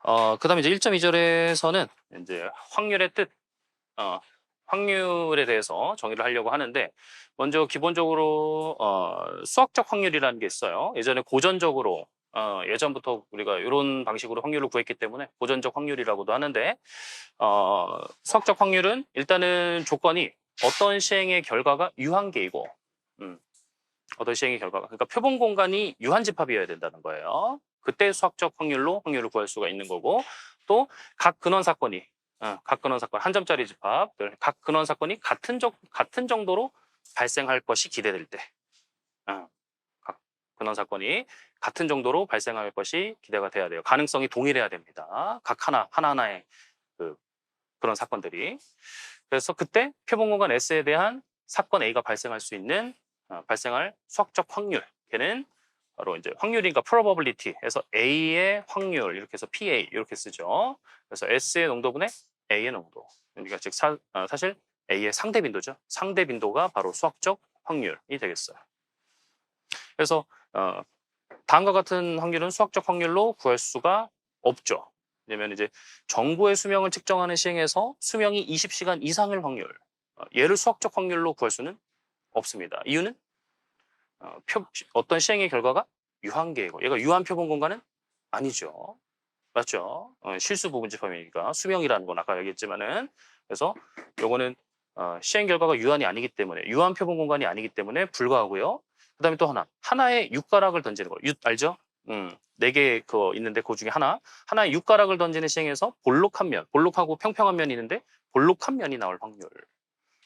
그다음에 이제 1.2절에서는 이제 확률의 뜻, 확률에 대해서 정의를 하려고 하는데, 먼저 기본적으로 수학적 확률이라는 게 있어요. 예전에 고전적으로 예전부터 우리가 이런 방식으로 확률을 구했기 때문에 고전적 확률이라고도 하는데, 수학적 확률은 일단은 조건이 어떤 시행의 결과가 유한계이고, 어떤 시행의 결과가, 그러니까 표본 공간이 유한집합이어야 된다는 거예요. 그때 수학적 확률로 확률을 구할 수가 있는 거고, 또 각 근원 사건이 각 근원 사건 한 점짜리 집합, 각 근원 사건이 같은 정도로 발생할 것이 기대될 때, 각 근원 사건이 같은 정도로 발생할 것이 기대가 돼야 돼요. 가능성이 동일해야 됩니다. 각 하나하나의 그런 사건들이. 그래서 그때 표본 공간 S에 대한 사건 A가 발생할 수 있는 발생할 수학적 확률, 걔는 바로 이제 확률이니까 probability에서 A의 확률 이렇게 해서 PA 이렇게 쓰죠. 그래서 S의 농도분의 A의 농도. 그러니까 즉 사실 A의 상대 빈도죠. 상대 빈도가 바로 수학적 확률이 되겠어요. 그래서 다음과 같은 확률은 수학적 확률로 구할 수가 없죠. 왜냐면 이제 정보의 수명을 측정하는 시행에서 수명이 20시간 이상일 확률, 얘를 수학적 확률로 구할 수는 없습니다. 이유는 어떤 시행의 결과가 유한계이고, 얘가 유한 표본 공간은 아니죠. 맞죠? 실수 부분 집합이니까 수명이라는 건 아까 얘기했지만은, 그래서 요거는 시행 결과가 유한이 아니기 때문에, 유한 표본 공간이 아니기 때문에 불가하고요. 그다음에 또 하나의 육가락을 던지는 거, 알죠? 4개 그거 있는데 그 중에 하나의 육가락을 던지는 시행에서 볼록하고 평평한 면이 있는데 볼록한 면이 나올 확률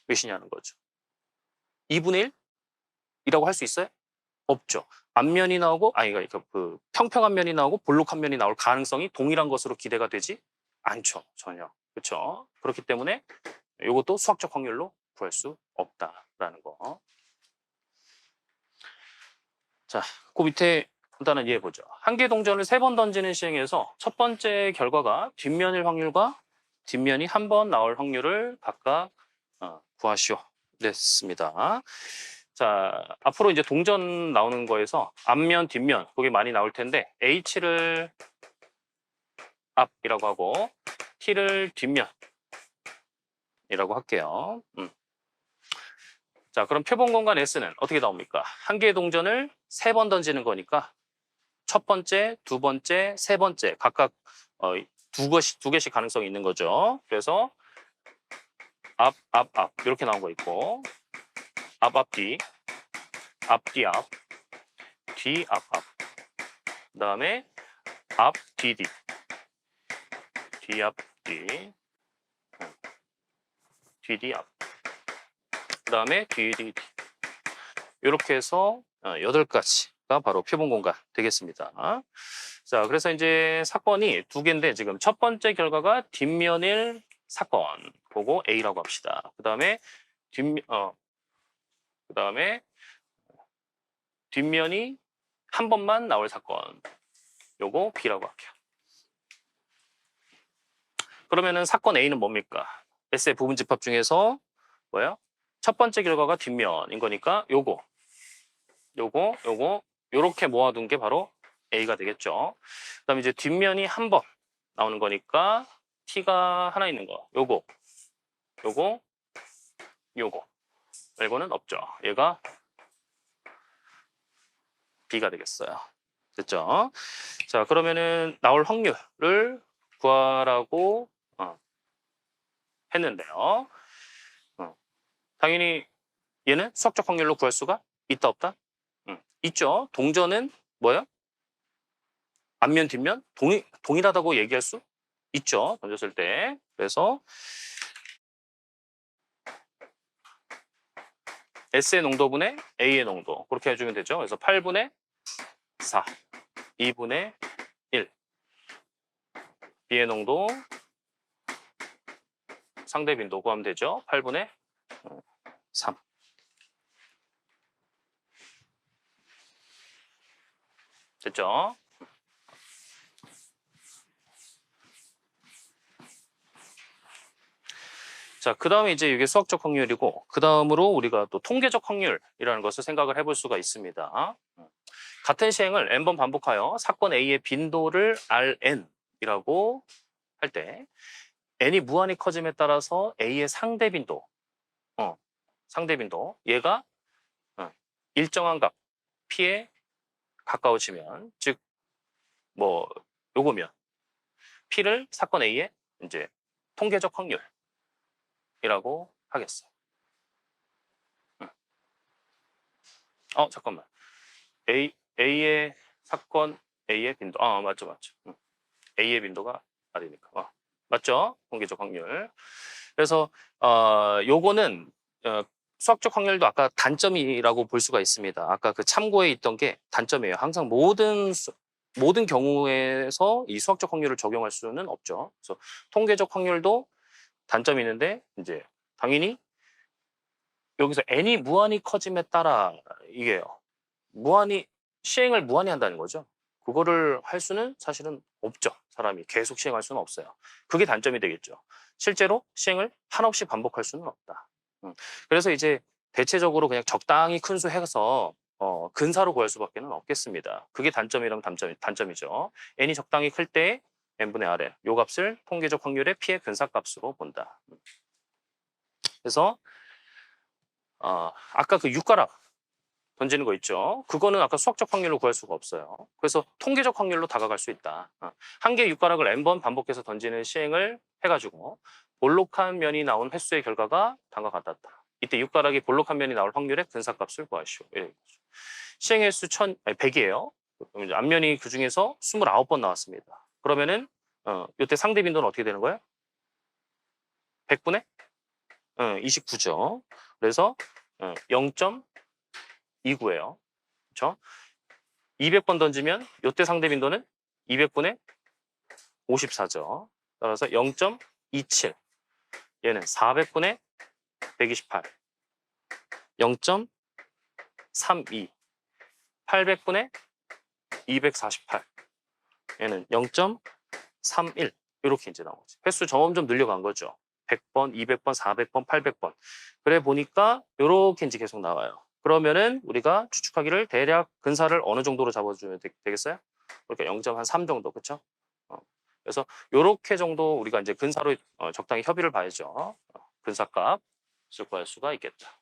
몇이냐는 거죠. 2분의 1이라고 할 수 있어요? 없죠. 앞면이 나오고, 그러니까 그 평평한 면이 나오고 볼록한 면이 나올 가능성이 동일한 것으로 기대가 되지 않죠. 전혀. 그렇죠. 그렇기 때문에 이것도 수학적 확률로 구할 수 없다라는 거. 자, 그 밑에 일단은 이해해 보죠. 한 개 동전을 3번 던지는 시행에서 첫 번째 결과가 뒷면일 확률과 뒷면이 한 번 나올 확률을 각각 구하시오. 됐습니다. 자, 앞으로 이제 동전 나오는 거에서 앞면, 뒷면 그게 많이 나올 텐데 H를 앞이라고 하고 T를 뒷면이라고 할게요. 자, 그럼 표본 공간 S는 어떻게 나옵니까? 한 개의 동전을 3번 던지는 거니까 첫 번째, 두 번째, 세 번째 각각 두 개씩 가능성이 있는 거죠. 그래서 앞 이렇게 나온 거 있고, 앞 뒤, 앞 뒤 앞, 뒤 앞. 그다음에 앞 뒤 앞 뒤 앞. 그다음에 뒤 이렇게 해서 8가지가 바로 표본 공간 되겠습니다. 자, 그래서 이제 사건이 2개인데 지금 첫 번째 결과가 뒷면일 사건, 그거 A라고 합시다. 그다음에 뒷면이 한 번만 나올 사건, 요거 B라고 할게요. 그러면은 사건 A는 뭡니까? S의 부분 집합 중에서 뭐예요? 첫 번째 결과가 뒷면인 거니까 요거 요렇게 모아둔 게 바로 A가 되겠죠. 그다음에 이제 뒷면이 한 번 나오는 거니까 T가 하나 있는 거, 요거 말고는 없죠. 얘가 B가 되겠어요. 됐죠? 자, 그러면은 나올 확률을 구하라고 했는데요. 당연히 얘는 수학적 확률로 구할 수가 있다 없다? 있죠. 동전은 뭐예요? 앞면 뒷면 동일하다고 얘기할 수 있죠. 던졌을 때. 그래서 S의 농도분의 A의 농도 그렇게 해주면 되죠. 그래서 8분의 4, 2분의 1, B의 농도, 상대 빈도 구하면 되죠. 8분의 3. 됐죠? 자, 그 다음에 이제 이게 수학적 확률이고, 그 다음으로 우리가 또 통계적 확률이라는 것을 생각을 해볼 수가 있습니다. 같은 시행을 n번 반복하여 사건 A의 빈도를 Rn 이라고 할 때 n이 무한히 커짐에 따라서 a의 상대 빈도, 상대 빈도 얘가 일정한 값 p에 가까워지면, 즉 뭐 요거면 p를 사건 a의 이제 통계적 확률이라고 하겠어. 잠깐만. A의 사건 A의 빈도. 맞죠. A의 빈도가 R이니까. 맞죠? 통계적 확률. 그래서 요거는 수학적 확률도 아까 단점이라고 볼 수가 있습니다. 아까 그 참고에 있던 게 단점이에요. 항상 모든 경우에서 이 수학적 확률을 적용할 수는 없죠. 그래서 통계적 확률도 단점이 있는데 이제 당연히 여기서 n이 무한히 커짐에 따라 이게요. 시행을 무한히 한다는 거죠. 그거를 할 수는 사실은 없죠. 사람이 계속 시행할 수는 없어요. 그게 단점이 되겠죠. 실제로 시행을 한없이 반복할 수는 없다. 그래서 이제 대체적으로 그냥 적당히 큰 수 해서 근사로 구할 수밖에 없겠습니다. 그게 단점이라면 단점이죠. n이 적당히 클 때 n분의 r에 요 값을 통계적 확률의 p의 근사값으로 본다. 그래서 아까 그 6가락 던지는 거 있죠. 그거는 아까 수학적 확률로 구할 수가 없어요. 그래서 통계적 확률로 다가갈 수 있다. 한 개의 6가락을 n번 반복해서 던지는 시행을 해가지고 볼록한 면이 나온 횟수의 결과가 다음과 같았다. 이때 6가락이 볼록한 면이 나올 확률의 근사값을 구하시오. 시행 횟수 100이에요. 앞면이 그 중에서 29번 나왔습니다. 그러면은 이때 상대 빈도는 어떻게 되는 거예요? 100분의 29죠. 그래서 0.29예요. 그렇죠? 200번 던지면 이때 상대 빈도는 200분의 54죠. 따라서 0.27. 얘는 400분의 128. 0.32. 800분의 248. 얘는 0.31. 이렇게 이제 나오지. 횟수 점점 늘려간 거죠. 100번, 200번, 400번, 800번. 그래 보니까 이렇게 이제 계속 나와요. 그러면은 우리가 추측하기를 대략 근사를 어느 정도로 잡아주면 되겠어요? 그러니까 0.3 정도, 그렇죠? 그래서 이렇게 정도 우리가 이제 근사로 적당히 협의를 봐야죠. 근사값을 구할 수가 있겠다.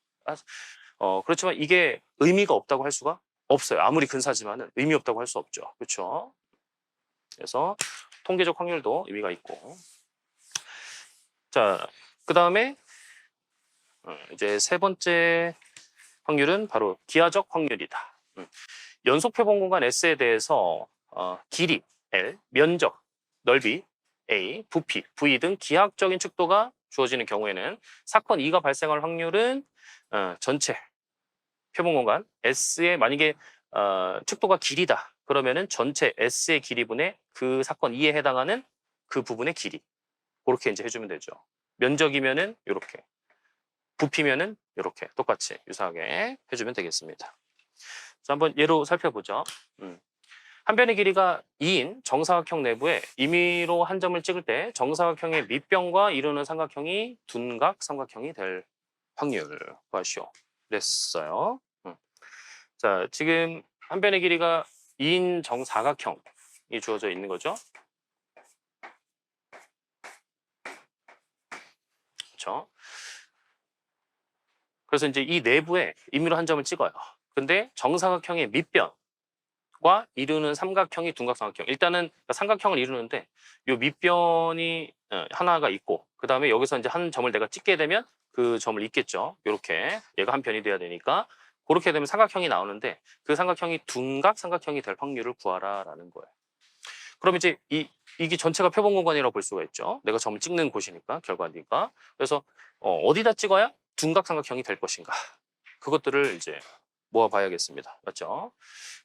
그렇지만 이게 의미가 없다고 할 수가 없어요. 아무리 근사지만은 의미 없다고 할 수 없죠. 그렇죠? 그래서 통계적 확률도 의미가 있고. 자, 그 다음에 이제 세 번째 확률은 바로 기하적 확률이다. 연속 표본 공간 S에 대해서 길이 L, 면적, 넓이 A, 부피, V 등 기하학적인 측도가 주어지는 경우에는 사건 2가 발생할 확률은 전체 표본 공간 S의 만약에 측도가 길이다. 그러면은 전체 S의 길이분의 그 사건 2에 해당하는 그 부분의 길이. 그렇게 이제 해주면 되죠. 면적이면은 이렇게, 부피면은 이렇게 똑같이 유사하게 해주면 되겠습니다. 자, 한번 예로 살펴보죠. 한 변의 길이가 2인 정사각형 내부에 임의로 한 점을 찍을 때 정사각형의 밑변과 이루는 삼각형이 둔각 삼각형이 될 확률 구하시오. 그랬어요. 자, 지금 한 변의 길이가 2인 정사각형이 주어져 있는 거죠. 그렇죠? 그래서 이제 이 내부에 임의로 한 점을 찍어요. 근데 정사각형의 밑변과 이루는 삼각형이 둔각삼각형. 일단은 삼각형을 이루는데 이 밑변이 하나가 있고 그 다음에 여기서 이제 한 점을 내가 찍게 되면 그 점을 잇겠죠. 이렇게 얘가 한 편이 돼야 되니까 그렇게 되면 삼각형이 나오는데 그 삼각형이 둔각 삼각형이 될 확률을 구하라라는 거예요. 그럼 이제 이게 전체가 표본 공간이라고 볼 수가 있죠. 내가 점을 찍는 곳이니까 결과니까. 그래서 어디다 찍어야 둔각 삼각형이 될 것인가. 그것들을 이제 모아봐야겠습니다. 맞죠?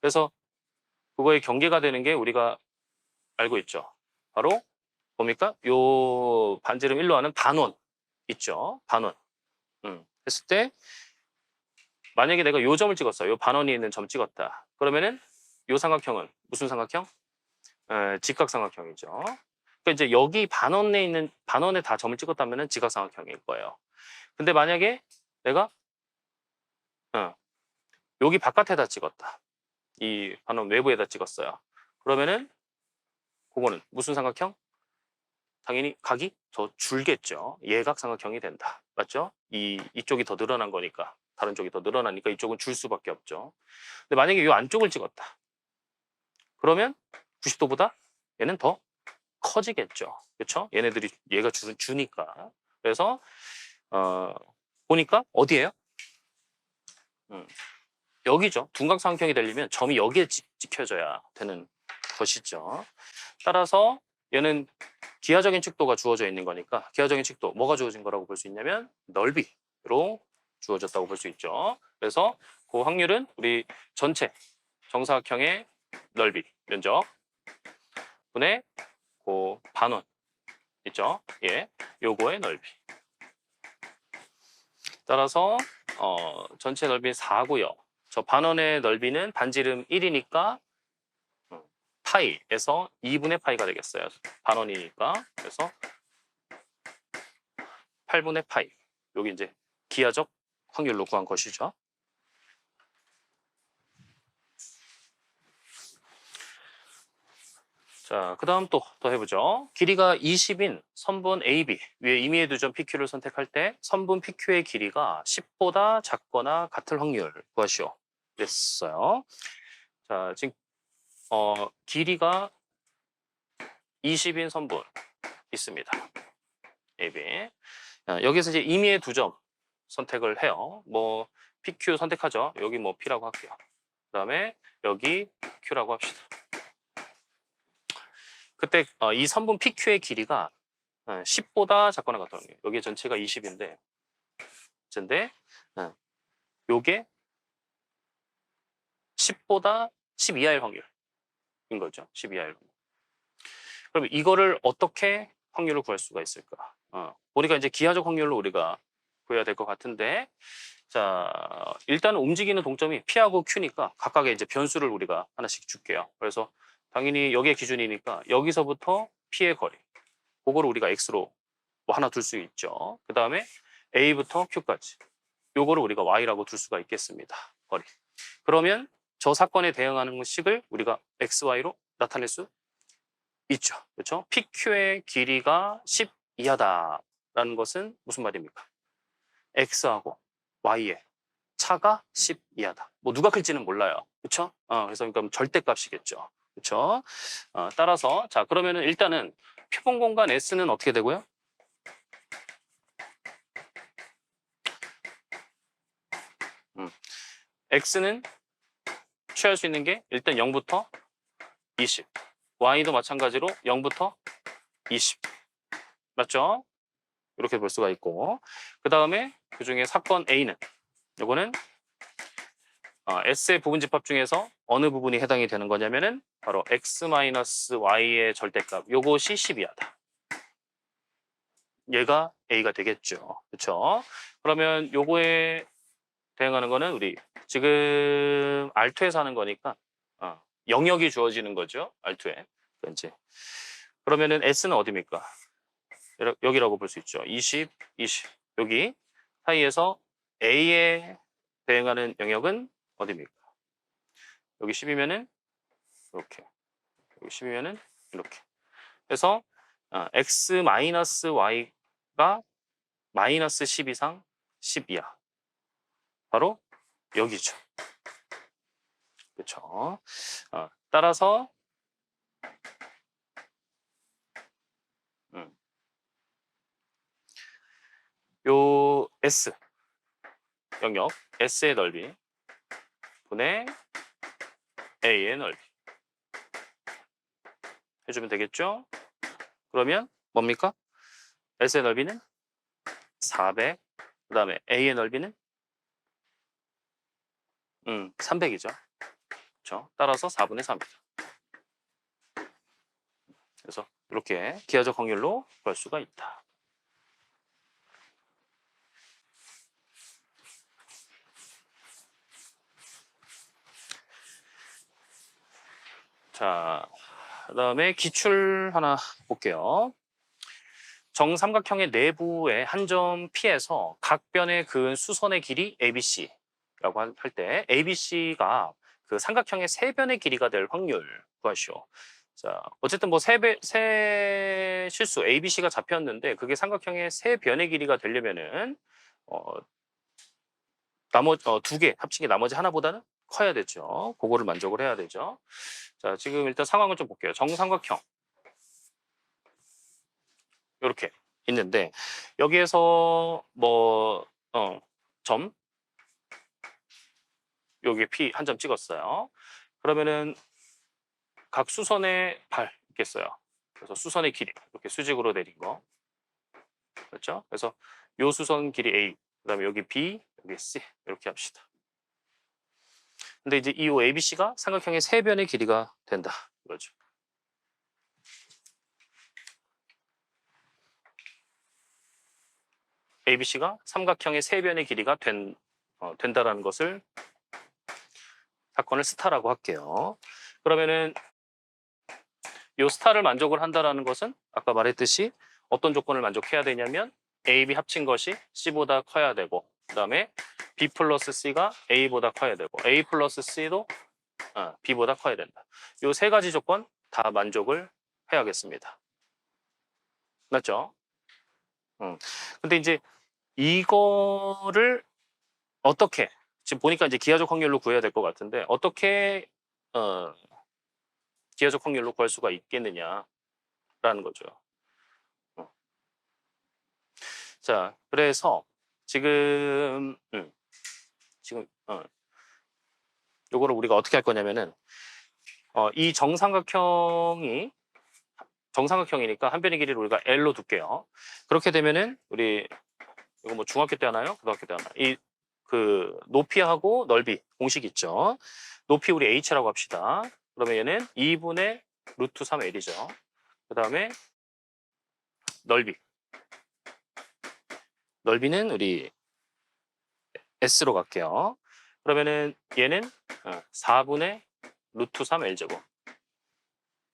그래서 그거의 경계가 되는 게 우리가 알고 있죠. 바로 뭡니까? 요 반지름 1로 하는 반원 있죠. 반원. 했을 때 만약에 내가 요 점을 찍었어요. 요 반원이 있는 점 찍었다. 그러면은 요 삼각형은 무슨 삼각형? 직각삼각형이죠. 그러니까 이제 여기 반원에 다 점을 찍었다면은 직각삼각형일 거예요. 근데 만약에 내가 여기 바깥에다 찍었다. 이 반원 외부에다 찍었어요. 그러면은 그거는 무슨 삼각형? 당연히 각이 더 줄겠죠. 예각삼각형이 된다. 맞죠? 이쪽이 더 늘어난 거니까. 다른 쪽이 더 늘어나니까 이쪽은 줄 수밖에 없죠. 근데 만약에 이 안쪽을 찍었다. 그러면 90도보다 얘는 더 커지겠죠. 그렇죠? 얘네들이 얘가 주니까. 그래서 보니까 어디예요? 여기죠. 둔각삼각형이 되려면 점이 여기에 찍혀져야 되는 것이죠. 따라서 얘는 기하적인 측도가 주어져 있는 거니까 기하적인 측도 뭐가 주어진 거라고 볼 수 있냐면 넓이로 주어졌다고 볼 수 있죠. 그래서 그 확률은 우리 전체 정사각형의 넓이 면적 분의 그 반원 있죠. 예, 요거의 넓이. 따라서 전체 넓이 4고요. 저 반원의 넓이는 반지름 1이니까 파이에서 2분의 파이가 되겠어요. 반원이니까. 그래서 8분의 파이. 여기 이제 기하적 확률로 구한 것이죠. 자, 그 다음 또 더 해보죠. 길이가 20인 선분 AB 위에 임의의 두점 PQ를 선택할 때 선분 PQ의 길이가 10보다 작거나 같을 확률 구하시오. 그랬어요. 자, 지금 길이가 20인 선분 있습니다. AB. 여기서 이제 임의의 두 점 선택을 해요. 뭐 PQ 선택하죠. 여기 뭐 P라고 할게요. 그 다음에 여기 Q라고 합시다. 그때 이 선분 PQ의 길이가 10보다 작거나 같다는 거예요. 여기 전체가 20인데, 근데 요게 10보다 10 이하일 확률인 거죠. 10 이하일 확률. 그럼 이거를 어떻게 확률을 구할 수가 있을까? 보니까 이제 기하적 확률로 우리가 구해야 될 것 같은데, 자, 일단 움직이는 동점이 P하고 Q니까 각각의 이제 변수를 우리가 하나씩 줄게요. 그래서 당연히 여기에 기준이니까 여기서부터 P의 거리, 그거를 우리가 X로 뭐 하나 둘 수 있죠. 그 다음에 A부터 Q까지, 요거를 우리가 Y라고 둘 수가 있겠습니다. 거리. 그러면 저 사건에 대응하는 식을 우리가 XY로 나타낼 수 있죠. 그렇죠? PQ의 길이가 10 이하다라는 것은 무슨 말입니까? X하고 Y의 차가 10 이하다. 뭐 누가 클지는 몰라요. 그렇죠? 그래서 그러니까 절대값이겠죠. 그렇죠? 따라서 자, 그러면은 일단은 표본 공간 S는 어떻게 되고요? X는 취할 수 있는 게 일단 0부터 20. Y도 마찬가지로 0부터 20. 맞죠? 이렇게 볼 수가 있고, 그 다음에 그 중에 사건 A는 요거는 S의 부분집합 중에서 어느 부분이 해당이 되는 거냐면은 바로 X-Y의 절대값, 요것이 10 이하다. 얘가 A가 되겠죠. 그렇죠? 그러면 요거에 대응하는 거는 우리 지금 R2에서 하는 거니까 영역이 주어지는 거죠. R2에. 이제 그러면은 S는 어디입니까? 여기라고 볼 수 있죠. 20, 20. 여기 사이에서 A에 대응하는 영역은 어디입니까? 여기 10이면은 이렇게. 여기 10이면은 이렇게. 그래서 X-Y가 마이너스 10 이상 10 이하. 바로 여기죠. 그렇죠? 따라서 요 S 영역 S의 넓이 분의 A의 넓이 해주면 되겠죠? 그러면 뭡니까? S의 넓이는 400, 그 다음에 A의 넓이는 300이죠. 그렇죠? 따라서 4분의 3이죠. 그래서 이렇게 기하적 확률로 구할 수가 있다. 자, 그 다음에 기출 하나 볼게요. 정삼각형의 내부의 한 점 P에서 각 변에 그은 수선의 길이 ABC라고 할 때 ABC가 그 삼각형의 세 변의 길이가 될 확률 구하시오. 자, 어쨌든 뭐 세 실수 ABC가 잡혔는데 그게 삼각형의 세 변의 길이가 되려면은 나머지 두 개 합친 게 나머지 하나보다는 커야 되죠. 그거를 만족을 해야 되죠. 자, 지금 일단 상황을 좀 볼게요. 정삼각형 이렇게 있는데 여기에서 뭐 점 여기 P 한 점 찍었어요. 그러면은 각 수선의 발 있겠어요. 그래서 수선의 길이 이렇게 수직으로 내린 거 그렇죠? 그래서 요 수선 길이 A 그다음에 여기 B 여기 C 이렇게 합시다. 근데 이제 이 ABC가 삼각형의 세 변의 길이가 된다 이거죠. ABC가 삼각형의 세 변의 길이가 된다라는 것을 사건을 스타라고 할게요. 그러면은 이 스타를 만족을 한다라는 것은 아까 말했듯이 어떤 조건을 만족해야 되냐면 A, B 합친 것이 C보다 커야 되고 그다음에 B 플러스 C가 A보다 커야 되고 A 플러스 C도 B보다 커야 된다. 이 세 가지 조건 다 만족을 해야겠습니다. 맞죠? 근데 이제 이거를 어떻게 지금 보니까 이제 기하적 확률로 구해야 될 것 같은데 어떻게 기하적 확률로 구할 수가 있겠느냐라는 거죠. 자, 그래서 지금 요거를 우리가 어떻게 할 거냐면은 이 정삼각형이니까 한 변의 길이를 우리가 L로 둘게요. 그렇게 되면은 우리 이거 뭐 중학교 때 하나요? 고등학교 때 하나? 이 그 높이하고 넓이 공식 있죠. 높이 우리 H라고 합시다. 그러면 얘는 2분의 루트 3L이죠. 그 다음에 넓이는 우리 S로 갈게요. 그러면은 얘는 4분의 루트 3L제곱.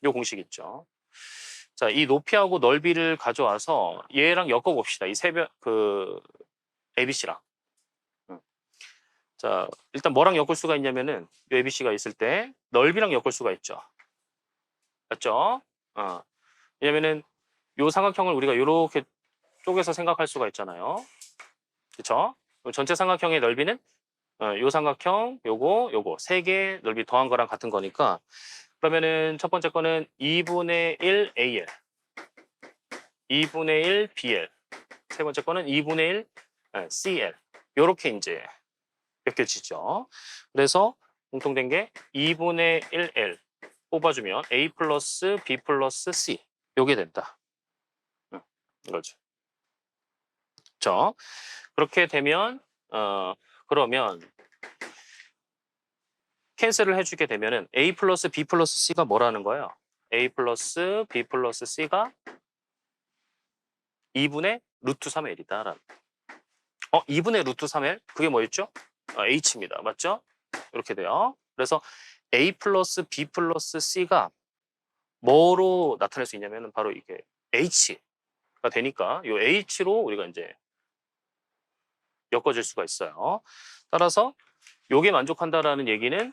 요 공식 있죠. 자, 이 높이하고 넓이를 가져와서 얘랑 엮어봅시다. 이 ABC랑. 자, 일단 뭐랑 엮을 수가 있냐면은 이 ABC가 있을 때 넓이랑 엮을 수가 있죠. 맞죠? 왜냐면은 요 삼각형을 우리가 이렇게 쪼개서 생각할 수가 있잖아요. 그렇죠? 전체 삼각형의 넓이는 요 삼각형, 요거 세 개 넓이 더한 거랑 같은 거니까 그러면은 첫 번째 거는 2분의 1 AL, 2분의 1 BL, 세 번째 거는 2분의 1 CL. 요렇게 이제 엮여지죠. 그래서 공통된 게 2분의 1L 뽑아주면 A 플러스 B 플러스 C 요게 된다. 이거죠. 그렇죠? 그렇게 되면 그러면 캔슬을 해주게 되면은 A 플러스 B 플러스 C가 뭐라는 거예요? A 플러스 B 플러스 C가 2분의 루트 3L이다. 2분의 루트 3L? 그게 뭐였죠? H입니다. 맞죠? 이렇게 돼요. 그래서 A 플러스 B 플러스 C가 뭐로 나타낼 수 있냐면 바로 이게 H가 되니까 이 H로 우리가 이제 엮어질 수가 있어요. 따라서 요게 만족한다라는 얘기는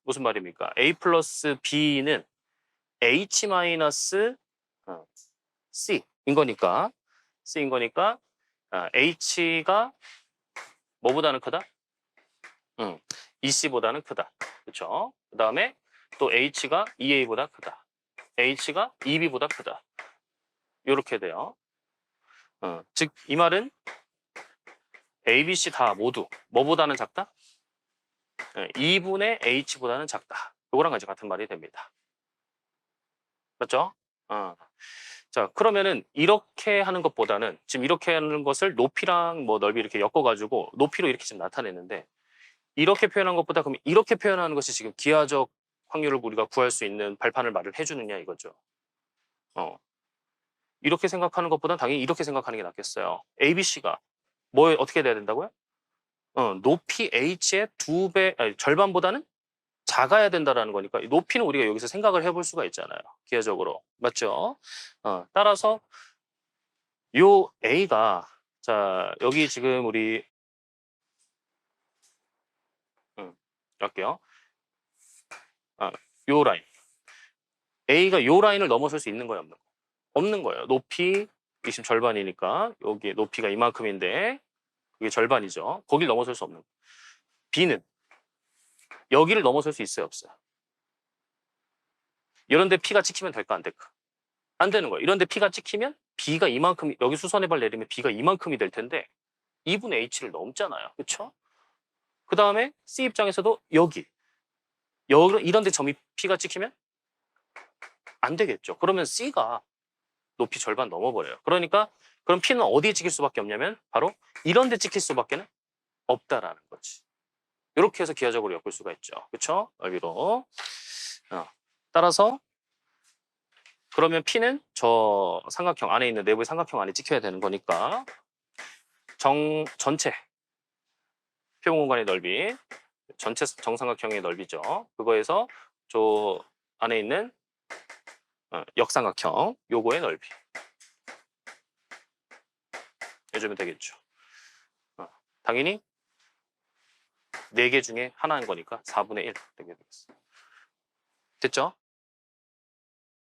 무슨 말입니까? A 플러스 B는 H 마이너스 C인 거니까 H가 뭐보다는 크다? 2C보다는 크다. 그렇죠? 그 다음에 또 H가 2A보다 크다. H가 2B보다 크다. 이렇게 돼요. 즉 이 말은 A, B, C 다 모두 뭐보다는 작다? 2분의 H보다는 작다. 이거랑 같은 말이 됩니다. 맞죠? 자, 그러면은 이렇게 하는 것보다는 지금 이렇게 하는 것을 높이랑 뭐 넓이 이렇게 엮어가지고 높이로 이렇게 지금 나타내는데 이렇게 표현한 것보다 그럼 이렇게 표현하는 것이 지금 기하적 확률을 우리가 구할 수 있는 발판을 말을 해주느냐 이거죠. 이렇게 생각하는 것보다 당연히 이렇게 생각하는 게 낫겠어요. ABC가 뭐 어떻게 돼야 된다고요? 높이 H의 절반보다는 작아야 된다라는 거니까 높이는 우리가 여기서 생각을 해볼 수가 있잖아요. 기하적으로. 맞죠? 따라서 요 A가 자 여기 지금 우리 할게요. 요 라인 A가 요 라인을 넘어설 수 있는 거예요, 없는 거? 없는 거예요. 높이 지금 절반이니까 여기 높이가 이만큼인데 그게 절반이죠. 거길 넘어설 수 없는 거예요. B는 여기를 넘어설 수 있어요, 없어요? 이런데 P가 찍히면 될까, 안 될까? 안 되는 거예요. 이런데 P가 찍히면 B가 이만큼, 여기 수선의 발 내리면 B가 이만큼이 될 텐데 2분의 H를 넘잖아요. 그렇죠? 그 다음에 C 입장에서도 여기 이런 데 점이 P가 찍히면 안 되겠죠. 그러면 C가 높이 절반 넘어버려요. 그러니까 그럼 P는 어디에 찍힐 수밖에 없냐면 바로 이런 데 찍힐 수밖에 없다라는 거지. 이렇게 해서 기하적으로 엮을 수가 있죠. 그렇죠? 여기로. 따라서 그러면 P는 저 삼각형 안에 있는 내부의 삼각형 안에 찍혀야 되는 거니까 전체 표본 공간의 넓이, 전체 정삼각형의 넓이죠. 그거에서 저 안에 있는 역삼각형 요거의 넓이 해주면 되겠죠. 당연히 4개 중에 하나인 거니까 4분의 1 되게 되겠어. 됐죠?